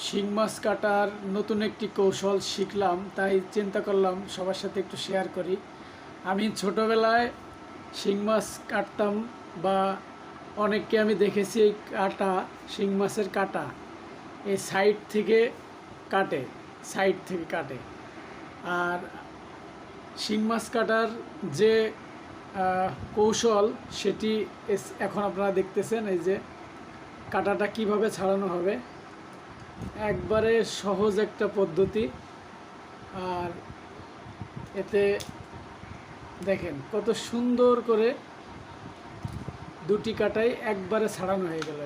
শিং মাছ কাটার নতুন একটি কৌশল শিখলাম, তাই চিন্তা করলাম সবার সাথে একটু শেয়ার করি। আমি ছোটোবেলায় শিং মাছ কাটতাম, বা অনেককে আমি দেখেছি এই কাটা, শিং মাছের কাটা এই সাইড থেকে কাটে। আর শিং মাছ কাটার যে কৌশল, সেটি এখন আপনারা দেখতেছেন। এই যে কাটাটা কিভাবে ছাড়ানো হবে, একবারে সহজ একটা পদ্ধতি। আর এতে দেখেন কত সুন্দর করে দুটি কাটাই একবারে ছাড়ানো হয়ে গেল।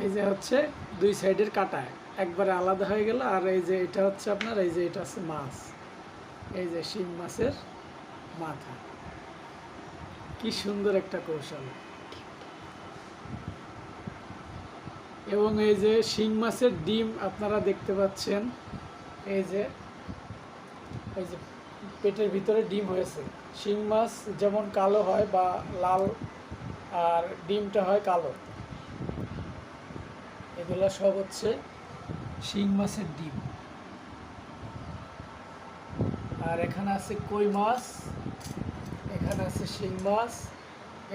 এই যে হচ্ছে দুই সাইডের কাটা একবারে আলাদা হয়ে গেল। আর এই যে এটা হচ্ছে আপনার, এই যে এটা হচ্ছে মাছ, এই যে শিং মাছের মাথা। কি সুন্দর একটা কৌশল। এবং এই যে শিং মাছের ডিম আপনারা দেখতে পাচ্ছেন, এই যে পেটের ভিতরে ডিম হয়েছে। শিং মাছ যেমন কালো হয় বা লাল, আর ডিমটা হয় কালো। এগুলো সব হচ্ছে শিং মাছের ডিম। আর এখানে আছে কই মাছ, এখানে আছে শিং মাছ,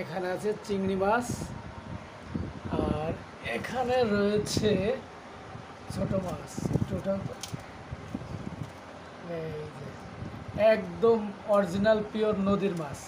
এখানে আছে চিংড়ি মাছ, আর এখানে রয়েছে ছোট মাছ। এই যে একদম অরিজিনাল পিওর নদীর মাছ।